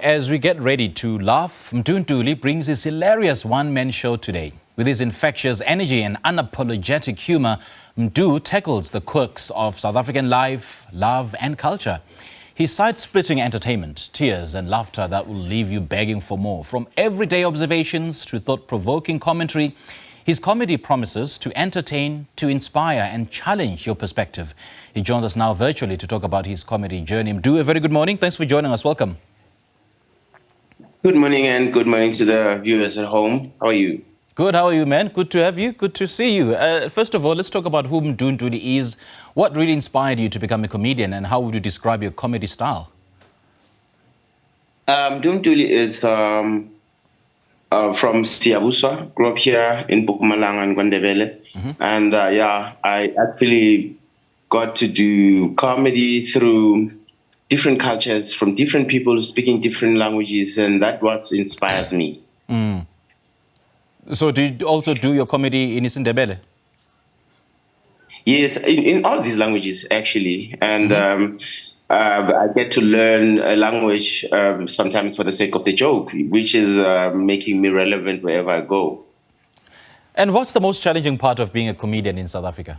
As we get ready to laugh, Mdu Ntuli brings his hilarious one-man show today. With his infectious energy and unapologetic humour, Mdu tackles the quirks of South African life, love and culture. His side-splitting entertainment, tears and laughter that will leave you begging for more. From everyday observations to thought-provoking commentary, his comedy promises to entertain, to inspire and challenge your perspective. He joins us now virtually to talk about his comedy journey. Mdu, a very good morning. Thanks for joining us. Welcome. Good morning and good morning to the viewers at home. How are you? Good. How are you, man? Good to have you. Good to see you. First of all, let's talk about who Mdu Ntuli is. What really inspired you to become a comedian and how would you describe your comedy style? Mdu Ntuli is from Siyabusa. Grew up here in Mpumalanga and Gwandebele. And I actually got to do comedy through different cultures, from different people speaking different languages, and that's what inspires me. So do you also do your comedy in Isindebele? Yes, in all these languages, actually. And I get to learn a language sometimes for the sake of the joke, which is making me relevant wherever I go. And what's the most challenging part of being a comedian in South Africa?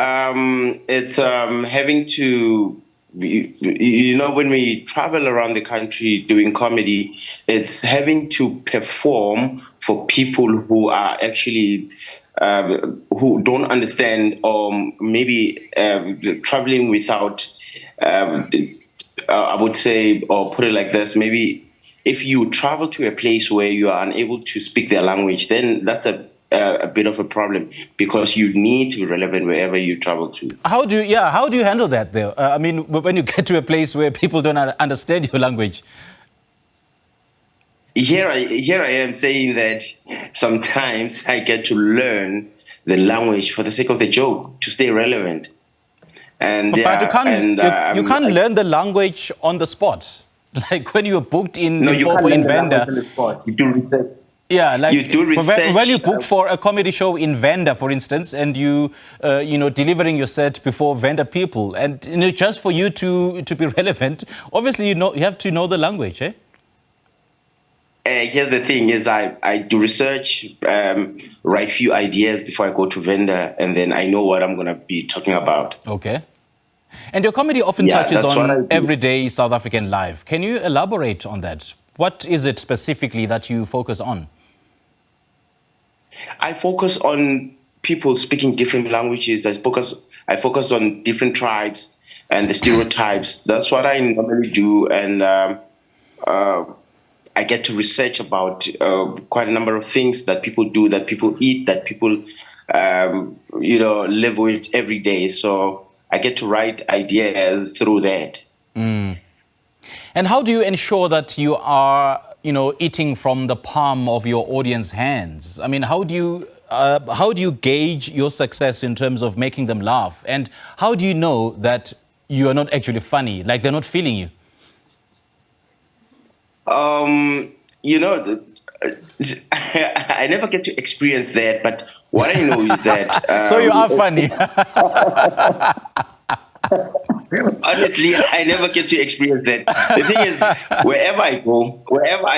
It's having to, when we travel around the country doing comedy, it's having to perform for people who are actually, who don't understand, or maybe traveling without, I would say, or put it like this, maybe if you travel to a place where you are unable to speak their language, then that's a bit of a problem, because you need to be relevant wherever you travel to. How do you handle that though? I mean, when you get to a place where people don't understand your language. Here I am saying that sometimes I get to learn the language for the sake of the joke, to stay relevant. And but you can't learn the language on the spot. Like when you're booked in Limpopo in Venda. You do research. Yeah, like you do research. When you book for a comedy show in Venda, for instance, and you, delivering your set before Venda people, and just for you to be relevant, obviously you have to know the language, eh? Here's the thing: is I do research, write few ideas before I go to Venda, and then I know what I'm gonna be talking about. Okay. And your comedy often touches on everyday South African life. Can you elaborate on that? What is it specifically that you focus on? I focus on people speaking different languages. I focus on different tribes and the stereotypes. That's what I normally do, and I get to research about quite a number of things that people do, that people eat, that people live with every day. So I get to write ideas through that. And how do you ensure that you are, eating from the palm of your audience hands? I mean, how do you gauge your success in terms of making them laugh? And how do you know that you are not actually funny, like they're not feeling you? I never get to experience that, but what I know is that... So you are funny. Honestly, I never get to experience that. The thing is, wherever I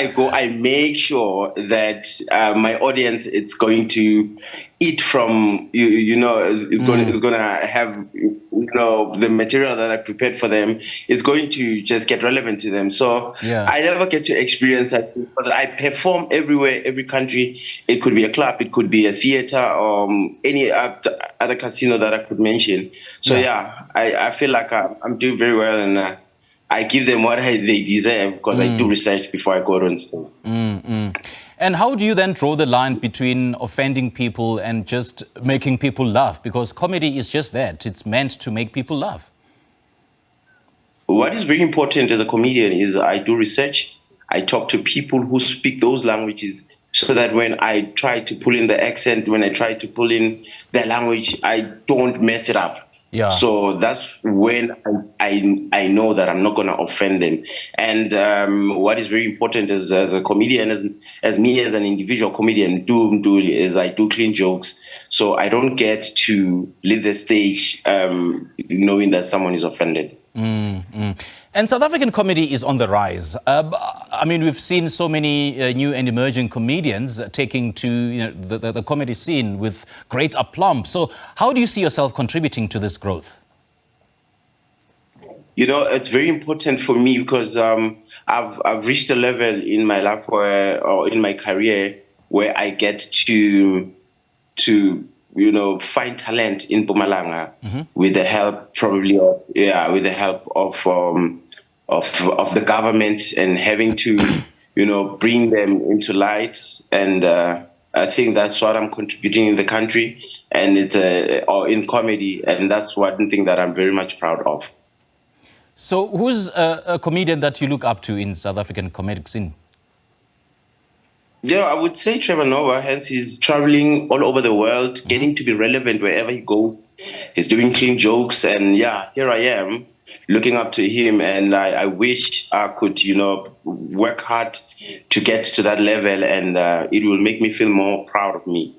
go, I make sure that my audience is going to eat from, is going to have, the material that I prepared for them is going to just get relevant to them. So I never get to experience that, because I perform everywhere, every country. It could be a club, it could be a theater, or any other casino that I could mention. So I feel like I'm doing very well, and I give them what they deserve, because I do research before I go on stage. And how do you then draw the line between offending people and just making people laugh? Because comedy is just that. It's meant to make people laugh. What is very important as a comedian is I do research. I talk to people who speak those languages, so that when I try to pull in the accent, when I try to pull in their language, I don't mess it up. Yeah. So that's when I know that I'm not going to offend them. And what is very important as a comedian, as me as an individual comedian, is I do clean jokes. So I don't get to leave the stage knowing that someone is offended. And South African comedy is on the rise. I mean, we've seen so many new and emerging comedians taking to the comedy scene with great aplomb. So how do you see yourself contributing to this growth? It's very important for me because I've reached a level in my life or in my career where I get to find talent in Mpumalanga with the help probably with the help of the government and having to bring them into light. And I think that's what I'm contributing in the country, and it's or in comedy, and that's one thing that I'm very much proud of. So who's a comedian that you look up to in South African comedic scene? Yeah, I would say Trevor Noah. Hence, he's traveling all over the world, getting to be relevant wherever he goes. He's doing clean jokes, and yeah, here I am, looking up to him. And I wish I could, work hard to get to that level, and it will make me feel more proud of me.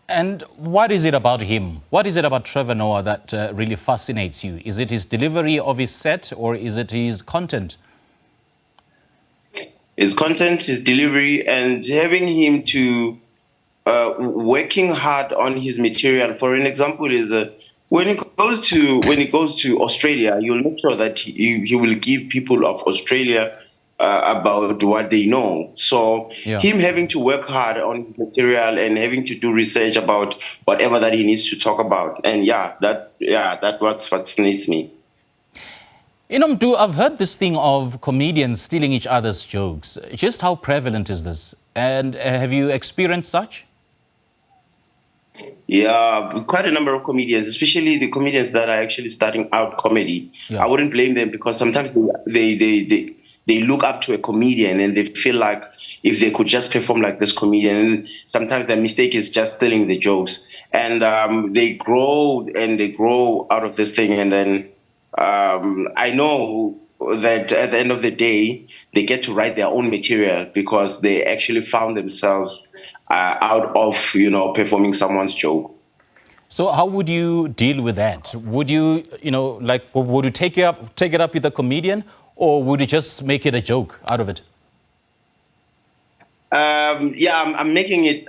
And what is it about him? What is it about Trevor Noah that really fascinates you? Is it his delivery of his set, or is it his content? His content, his delivery, and having him to working hard on his material. For an example, is when he goes to Australia, you'll make sure that he will give people of Australia about what they know. So him having to work hard on his material and having to do research about whatever that he needs to talk about, and that what fascinates me. Mdu, I've heard this thing of comedians stealing each other's jokes. Just how prevalent is this? And have you experienced such? Yeah, quite a number of comedians, especially the comedians that are actually starting out comedy. I wouldn't blame them because sometimes they look up to a comedian and they feel like if they could just perform like this comedian, and sometimes the mistake is just stealing the jokes. And they grow out of this thing, and then I know that at the end of the day, they get to write their own material because they actually found themselves out of, performing someone's joke. So how would you deal with that? Would you, would you take it up with a comedian, or would you just make it a joke out of it? I'm making it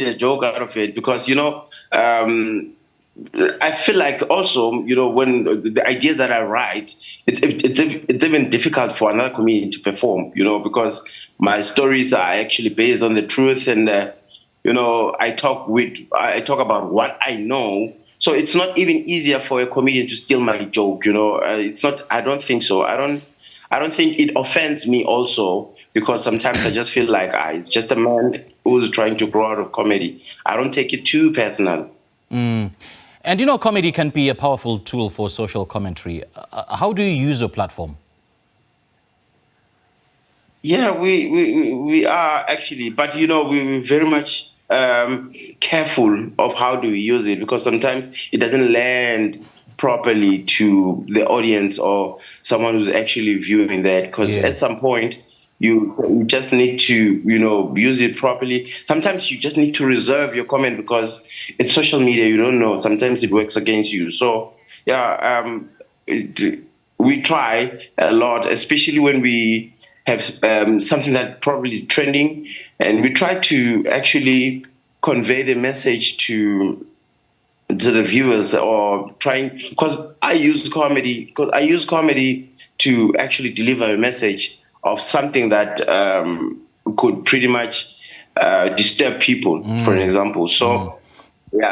a joke out of it because, I feel like also, when the ideas that I write, it's even difficult for another comedian to perform, because my stories are actually based on the truth, and I talk about what I know. So it's not even easier for a comedian to steal my joke. It's not. I don't think so. I don't think it offends me also, because sometimes I just feel like it's just a man who's trying to grow out of comedy. I don't take it too personal. And comedy can be a powerful tool for social commentary. How do you use your platform? Yeah, we are actually, but we're very much careful of how do we use it, because sometimes it doesn't land properly to the audience or someone who's actually viewing that, because at some point you just need to use it properly. Sometimes you just need to reserve your comment because it's social media. You don't know, sometimes it works against you. So we try a lot, especially when we have something that probably is trending, and we try to actually convey the message to the viewers, or trying, because I use comedy to actually deliver a message of something that could pretty much disturb people, for an example. So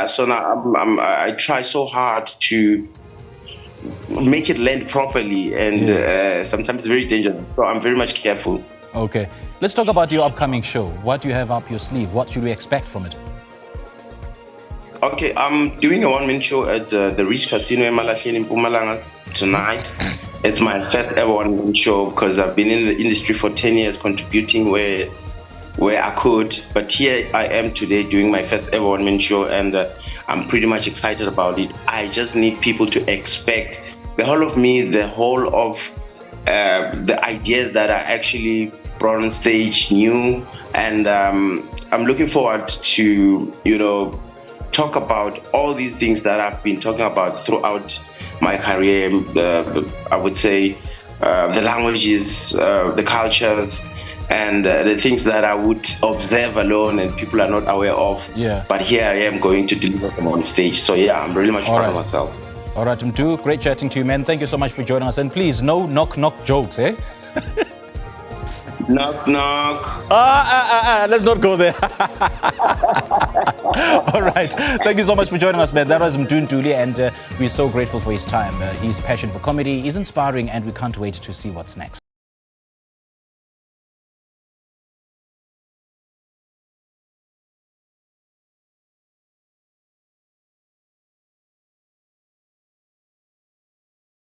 so now I try so hard to make it land properly, and sometimes it's very dangerous. So I'm very much careful. Okay, let's talk about your upcoming show. What do you have up your sleeve? What should we expect from it? Okay, I'm doing a one-man show at the Rich Casino in Malahleni in Mpumalanga tonight. It's my first ever one-man show because I've been in the industry for 10 years, contributing where I could. But here I am today doing my first ever one-man show, and I'm pretty much excited about it. I just need people to expect the whole of me, the whole of the ideas that are actually brought on stage new. And I'm looking forward to, talk about all these things that I've been talking about throughout my career. I would say the languages, the cultures, and the things that I would observe alone and people are not aware of. Yeah. But here I am going to deliver them on stage. So yeah, I'm really much proud of myself. All right, Mdu, great chatting to you, man. Thank you so much for joining us. And please, no knock jokes, eh? Knock, knock. Let's not go there. All right. Thank you so much for joining us, man. That was Mdu Ntuli, and we're so grateful for his time. His passion for comedy is inspiring, and we can't wait to see what's next.